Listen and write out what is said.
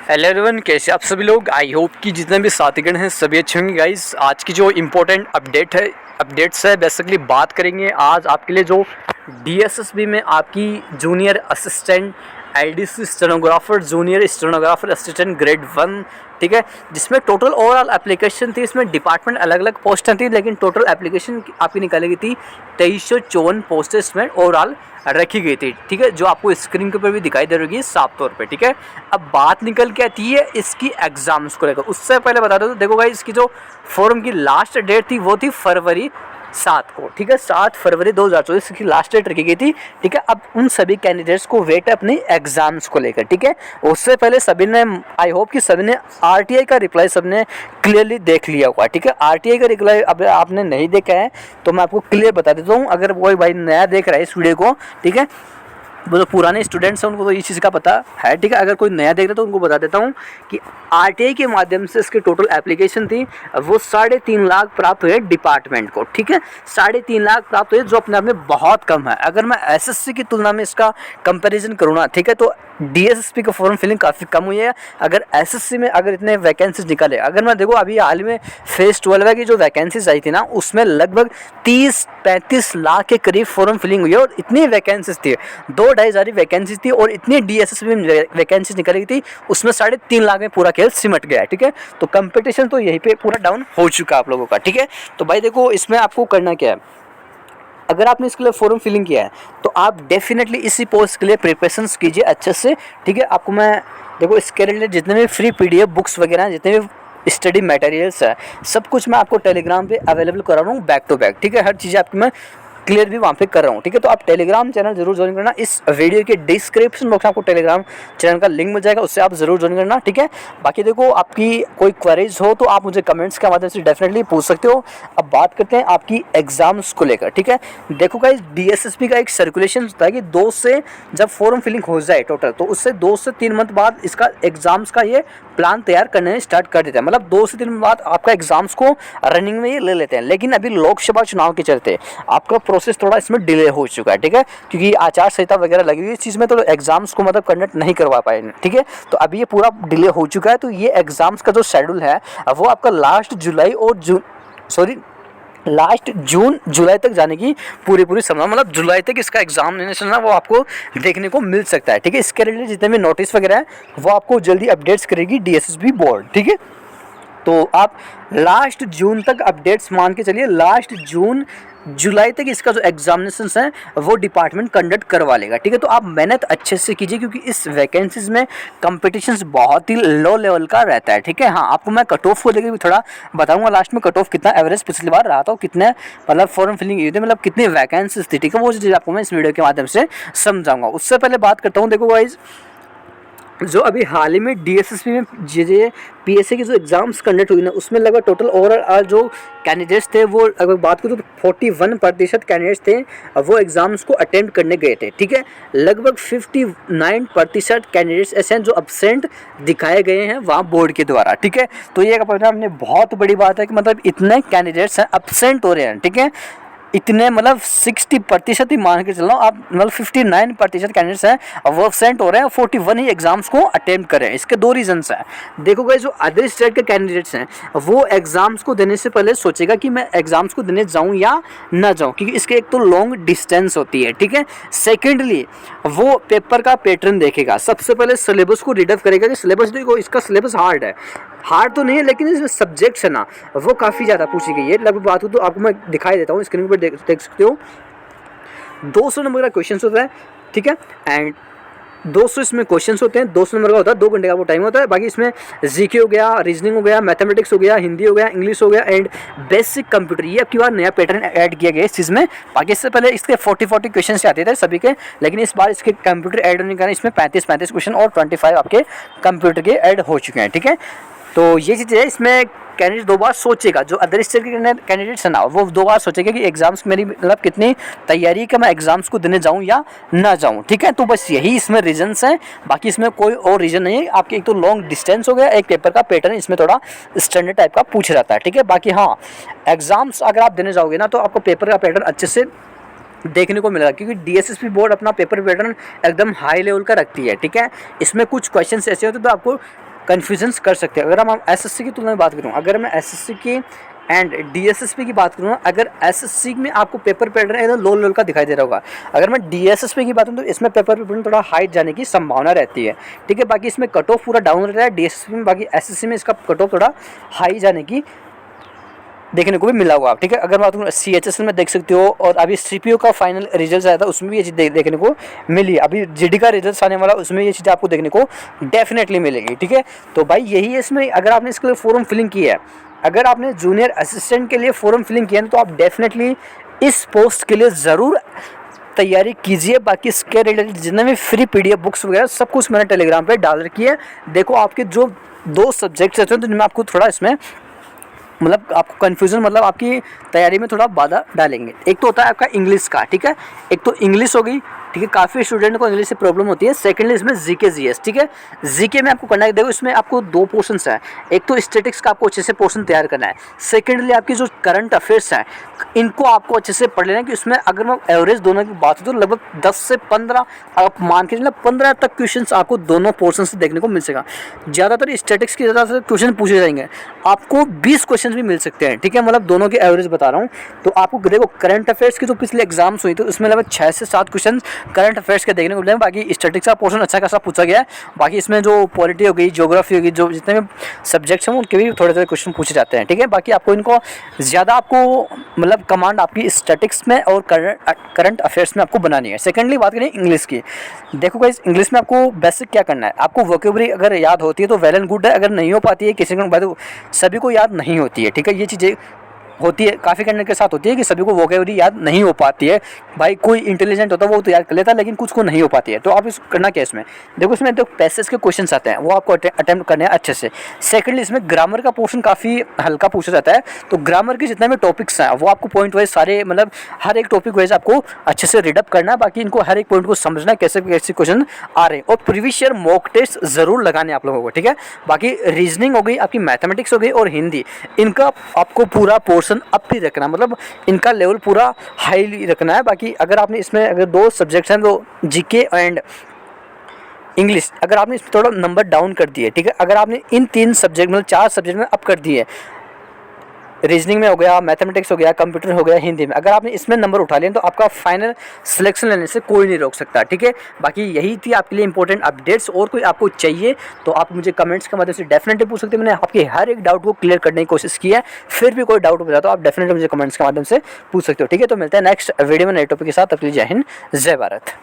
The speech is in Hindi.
हेलो एवरीवन, कैसे आप सभी लोग। आई होप कि जितने भी साथीगण हैं सभी अच्छे होंगे। गाइस, आज की जो इम्पोर्टेंट अपडेट्स है बेसिकली बात करेंगे आज आपके लिए जो डीएसएसबी में आपकी junior assistant LDC stenographer junior stenographer assistant grade 1, ठीक है, जिसमें टोटल ओवरऑल एप्लीकेशन थी। इसमें डिपार्टमेंट अलग अलग पोस्टें थी, लेकिन टोटल एप्लीकेशन आपकी निकाली गई थी 2354 पोस्टें इसमें ओवरऑल रखी गई थी, ठीक है, जो आपको स्क्रीन के ऊपर भी दिखाई दे रही है साफ तौर पे, ठीक है। अब बात निकल के आती है इसकी एग्जाम्स को लेकर। उससे पहले बता दो, देखो गाइस, इसकी जो फॉर्म की लास्ट डेट थी वो थी फरवरी 7 को, ठीक है, 7 फरवरी 2024 की लास्ट डेट रखी गई थी, ठीक है। अब उन सभी कैंडिडेट्स को वेट है अपनी एग्जाम्स को लेकर, ठीक है। उससे पहले सभी ने, आई होप कि सभी ने आरटीआई का रिप्लाई सबने क्लियरली देख लिया होगा, ठीक है। आरटीआई का रिप्लाई अब आपने नहीं देखा है तो मैं आपको क्लियर बता देता हूँ। अगर कोई भाई नया देख रहा है इस वीडियो को, ठीक है, वो जो पुराने स्टूडेंट्स हैं उनको तो इस चीज़ का पता है, ठीक है। अगर कोई नया देख रहा है तो उनको बता देता हूँ कि आरटीआई के माध्यम से इसकी टोटल एप्लीकेशन थी वो 3.5 लाख प्राप्त हुए डिपार्टमेंट को, ठीक है। 3.5 लाख प्राप्त हुए, जो अपने आप में बहुत कम है। अगर मैं एसएससी की तुलना में इसका कंपैरिजन करूँ ना, ठीक है, तो डीएसएसपी का फॉर्म फिलिंग काफ़ी कम हुई है। अगर एसएससी में अगर इतने वैकेंसीज निकाले, अगर मैं देखो अभी हाल में फेज 12 की जो वैकेंसीज आई थी ना, उसमें लगभग 30-35 लाख के करीब फॉर्म फिलिंग हुई है, और इतनी वैकेंसीज थी, 2-2.5 हज़ार वैकेंसीज थी, और इतनी डीएसएसपी में वैकेंसीज निकाली गई थी, उसमें 3.5 लाख में पूरा खेल सिमट गया है, ठीक है। तो कंपटीशन तो यहीं पे पूरा डाउन हो चुका है आप लोगों का, ठीक है। तो भाई देखो, इसमें आपको करना क्या है, अगर आपने इसके लिए फॉर्म फिलिंग किया है तो आप डेफिनेटली इसी पोस्ट के लिए प्रिपरेशंस कीजिए अच्छे से, ठीक है। आपको मैं देखो इसके रिलेटेड जितने भी फ्री पीडीएफ बुक्स वगैरह हैं, जितने भी स्टडी मटेरियल्स है, सब कुछ मैं आपको टेलीग्राम पे अवेलेबल करा रहा हूँ बैक टू बैक, ठीक है। हर चीज़ आपकी मैं क्लियर भी वहाँ पे कर रहा हूँ, ठीक है। तो आप टेलीग्राम चैनल जरूर ज्वाइन करना। इस वीडियो के डिस्क्रिप्शन बॉक्स में आपको टेलीग्राम चैनल का लिंक मिल जाएगा, उससे आप जरूर ज्वाइन करना, ठीक है। बाकी देखो, आपकी कोई क्वेरीज हो तो आप मुझे कमेंट्स के माध्यम से डेफिनेटली पूछ सकते हो। अब बात करते हैं आपकी एग्जाम्स को लेकर, ठीक है। देखो गाइस, डीएसएसपी का एक सर्कुलेशन होता है कि 2 से जब फॉर्म फिलिंग हो जाए टोटल, तो उससे 2 से 3 मंथ बाद इसका एग्जाम्स का ये प्लान तैयार करने स्टार्ट कर देते हैं। मतलब 2 से 3 मंथ बाद आपका एग्जाम्स को रनिंग में ये ले लेते हैं। लेकिन अभी लोकसभा चुनाव के चलते आपका प्रोसेस थोड़ा इसमें डिले हो चुका है, ठीक है, क्योंकि आचार संहिता वगैरह लगी हुई इस चीज़ में, तो एग्जाम्स को मतलब कंडक्ट नहीं करवा पाए, ठीक है। तो अभी ये पूरा डिले हो चुका है। तो ये एग्जाम्स का जो शेड्यूल है वो आपका लास्ट जून जुलाई तक जाने की पूरी संभावना, मतलब जुलाई तक इसका एग्जामिनेशन ना वो आपको देखने को मिल सकता है, ठीक है। इसके रिलेटेड जितने भी नोटिस वगैरह है वो आपको जल्दी अपडेट्स करेगी डीएसएसबी बोर्ड, ठीक है। तो आप लास्ट जून तक अपडेट्स मान के चलिए, लास्ट जून जुलाई तक इसका जो एग्जामिनेशंस हैं वो डिपार्टमेंट कंडक्ट करवा लेगा, ठीक है। तो आप मेहनत अच्छे से कीजिए, क्योंकि इस वैकेंसीज में कंपटीशंस बहुत ही लो लेवल का रहता है, ठीक है। हाँ, आपको मैं कट ऑफ को लेकर भी थोड़ा बताऊंगा लास्ट में, कट ऑफ कितना एवरेज पिछली बार रहा था, कितने मतलब फॉर्म फिलिंग हुई थी, मतलब कितनी वैकेंसीज थी, ठीक है। वो चीज़ आपको मैं इस वीडियो के माध्यम से समझाऊंगा। उससे पहले बात करता हूँ, देखो गाइज, जो अभी हाल ही में डीएसएसपी में जे पीएसए की जो एग्जाम्स कंडक्ट हुई ना, उसमें लगभग टोटल ओवरऑल जो कैंडिडेट्स थे वो, अगर बात करूँ तो 41% कैंडिडेट्स थे वो एग्जाम्स को अटेम्प्ट करने गए थे, ठीक है। लगभग 59% कैंडिडेट्स ऐसे हैं जो अब्सेंट दिखाए गए हैं वहाँ बोर्ड के द्वारा, ठीक है। तो ये अपने आप में बहुत बड़ी बात है कि मतलब इतने कैंडिडेट्स हैं अब्सेंट हो रहे हैं, ठीक है। इतने मतलब 60% ही मान के चल रहा हूँ आप, मतलब 59% कैंडिडेट्स हैं वो अब्सेंट हो रहे हैं, 41 ही एग्जाम्स को अटेम्प्ट कर रहे हैं। इसके 2 रीजंस हैं। देखो गाइस, जो अदर स्टेट के कैंडिडेट्स हैं वो एग्जाम्स को देने से पहले सोचेगा कि मैं एग्जाम्स को देने जाऊँ या ना जाऊँ, क्योंकि इसके एक तो लॉन्ग डिस्टेंस होती है, ठीक है। सेकेंडली, वो पेपर का पैटर्न देखेगा, सबसे पहले सिलेबस को रीड अप करेगा कि सिलेबस, देखो इसका सिलेबस हार्ड है, हार्ड तो नहीं है, लेकिन इसमें सब्जेक्ट्स है ना वो काफ़ी ज़्यादा पूछी गई है। लगभग बात हो तो आपको मैं दिखाई देता हूँ, स्क्रीन पर देख सकते हो। 200 नंबर का क्वेश्चन होता है, ठीक है, एंड 200 इसमें क्वेश्चंस होते हैं, 200 नंबर का होता है, 2 घंटे का वो टाइम होता है। बाकी इसमें जीके हो गया, रीजनिंग हो गया, मैथमेटिक्स हो गया, हिंदी हो गया, इंग्लिश हो गया, एंड बेसिक कंप्यूटर, ये अब की बार नया पैटर्न ऐड किया गया इस चीज़ में। बाकी इससे पहले इसके 40 क्वेश्चन आते थे सभी के, लेकिन इस बार इसके कंप्यूटर ऐड होने के कारण इसमें 35 क्वेश्चन और 25 आपके कंप्यूटर के ऐड हो चुके हैं, ठीक है। तो ये चीज़ है, इसमें कैंडिडेट 2 बार सोचेगा, जो अदर स्टेट के कैंडिडेट्स हैं ना वो 2 बार सोचेगा कि एग्जाम्स मेरी मतलब कितनी तैयारी है कि मैं एग्जाम्स को देने जाऊं या ना जाऊं, ठीक है। तो बस यही इसमें रीजंस हैं, बाकी इसमें कोई और रीजन नहीं है। आपके एक तो लॉन्ग डिस्टेंस हो गया, एक पेपर का पैटर्न इसमें थोड़ा स्टैंडर्ड टाइप का पूछ रहता है, ठीक है। बाकी हाँ, एग्जाम्स अगर आप देने जाओगे ना तो आपको पेपर का पैटर्न अच्छे से देखने को मिलेगा, क्योंकि डीएसएसपी बोर्ड अपना पेपर पैटर्न एकदम हाई लेवल का रखती है, ठीक है। इसमें कुछ क्वेश्चंस ऐसे होते हैं तो आपको कन्फ्यूजन्स कर सकते हैं। अगर हम एसएससी की तुलना में बात करूँ, अगर मैं एसएससी की एंड डीएसएसपी की बात करूँ, अगर एसएससी में आपको पेपर पैटर्न एकदम लो लेवल का दिखाई दे रहा होगा, अगर मैं डीएसएसपी की बात करूँ तो इसमें पेपर पैटर्न थोड़ा हाइट जाने की संभावना रहती है, ठीक है। बाकी इसमें कट ऑफ पूरा डाउन रहता है डीएसएसपी में, बाकी एसएससी में इसका कट ऑफ थोड़ा हाई जाने की देखने को भी मिला हुआ, ठीक है। अगर बात करूँ CHSL में देख सकते हो, और अभी CPO का फाइनल रिजल्ट आया था उसमें भी ये चीज़ देखने को मिली। अभी GD का रिजल्ट आने वाला उसमें ये चीज़ आपको देखने को डेफिनेटली मिलेगी, ठीक है। तो भाई यही है इसमें, अगर आपने इसके लिए फॉर्म फिलिंग किया है, अगर आपने जूनियर असिस्टेंट के लिए फॉर्म फिलिंग किया है तो आप डेफिनेटली इस पोस्ट के लिए ज़रूर तैयारी कीजिए। बाकी इसके रिलेटेड जितने भी फ्री PDF बुक्स वगैरह सब कुछ मैंने टेलीग्राम पे डाल रखी है। देखो आपके जो 2 सब्जेक्ट्स रहते हैं तो जिनमें आपको थोड़ा इसमें मतलब आपको कन्फ्यूज़न, मतलब आपकी तैयारी में थोड़ा बाधा डालेंगे। एक तो होता है आपका इंग्लिश का, ठीक है, एक तो इंग्लिश हो गई, ठीक है, काफ़ी स्टूडेंट को इंग्लिश से प्रॉब्लम होती है। सेकेंडली इसमें GK GS, ठीक है। GK में आपको करना है, देखो इसमें आपको 2 पोर्शंस हैं, एक तो स्टैटिक्स का आपको अच्छे से पोर्शन तैयार करना है, सेकेंडली आपकी जो करंट अफेयर्स हैं इनको आपको अच्छे से पढ़ लेना है कि उसमें अगर मैं एवरेज दोनों की बात हो तो लगभग 10 से 15 आप मान के चलिए 15 तक क्वेश्चन आपको दोनों पोर्शन से देखने को मिल सकेगा। ज़्यादातर स्टैटिक्स के ज़्यादा क्वेश्चन पूछे जाएंगे, आपको 20 क्वेश्चन भी मिल सकते हैं, ठीक है, मतलब दोनों के एवरेज बता रहा हूँ। तो आपको देखो करंट अफेयर्स की जो पिछले एग्जाम्स हुई तो उसमें लगभग 6 से 7 क्वेश्चन करंट अफेयर्स के देखने को मिलेंगे। बाकी स्टैटिक्स का पोर्शन अच्छा खासा पूछा गया है। बाकी इसमें जो पॉलिटी हो गई, ज्योग्राफी होगी, जो जितने भी सब्जेक्ट्स हैं उनके भी थोड़े थोड़े क्वेश्चन पूछे जाते हैं, ठीक है। बाकी आपको इनको ज़्यादा आपको मतलब कमांड आपकी स्टैटिक्स में और करंट अफेयर्स में आपको बनानी है। सेकेंडली बात करें इंग्लिश की, देखो गाइस इंग्लिश में आपको बेसिक क्या करना है, आपको वोकेबलरी अगर याद होती है तो वेल एंड गुड है, अगर नहीं हो पाती है किसी को, सभी को याद नहीं होती है, ठीक है। ये चीज़ें होती है, काफ़ी कैंडिडेट के साथ होती है कि सभी को वोकेबलरी याद नहीं हो पाती है। भाई कोई इंटेलिजेंट होता है वो तो याद कर लेता है, लेकिन कुछ को नहीं हो पाती है। तो आप इसको करना क्या इसमें, देखो इसमें तो पैसेज के क्वेश्चंस आते हैं वो आपको अटेम्प्ट करने हैं अच्छे से। सेकेंडली इसमें ग्रामर का पोर्शन काफ़ी हल्का पूछा जाता है, तो ग्रामर के जितने भी टॉपिक्स हैं वो आपको पॉइंट वाइज सारे, मतलब हर एक टॉपिक वाइज आपको अच्छे से रीडअप करना है। बाकी इनको हर एक पॉइंट को समझना है कैसे कैसे क्वेश्चन आ रहे हैं, और प्रीवियस ईयर मॉक टेस्ट ज़रूर लगाने आप लोगों को, ठीक है। बाकी रीजनिंग हो गई, आपकी मैथमेटिक्स हो गई और हिंदी, इनका आपको पूरा पोर्शन अप ही रखना, मतलब इनका लेवल पूरा हाई रखना है। बाकी अगर आपने इसमें अगर 2 सब्जेक्ट्स हैं तो GK एंड इंग्लिश, अगर आपने इसमें थोड़ा नंबर डाउन कर दिए, ठीक है, अगर आपने इन 3 सब्जेक्ट मतलब 4 सब्जेक्ट में अप कर दिए, रीजनिंग में हो गया, मैथमेटिक्स हो गया, कंप्यूटर हो गया, हिंदी में, अगर आपने इसमें नंबर उठा लिए तो आपका फाइनल सिलेक्शन लेने से कोई नहीं रोक सकता, ठीक है। बाकी यही थी आपके लिए इंपॉर्टेंट अपडेट्स, और कोई आपको चाहिए तो आप मुझे कमेंट्स के माध्यम से डेफिनेटली पूछ सकते हैं। मैंने आपके हर एक डाउट को क्लियर करने की कोशिश की है, फिर भी कोई डाउट हो जाए तो आप डेफिनेटली मुझे कमेंट्स के माध्यम से पूछ सकते हो, ठीक है। तो मिलते हैं नेक्स्ट वीडियो में नए टॉपिक के साथ, तब तक के लिए जय हिंद, जय भारत।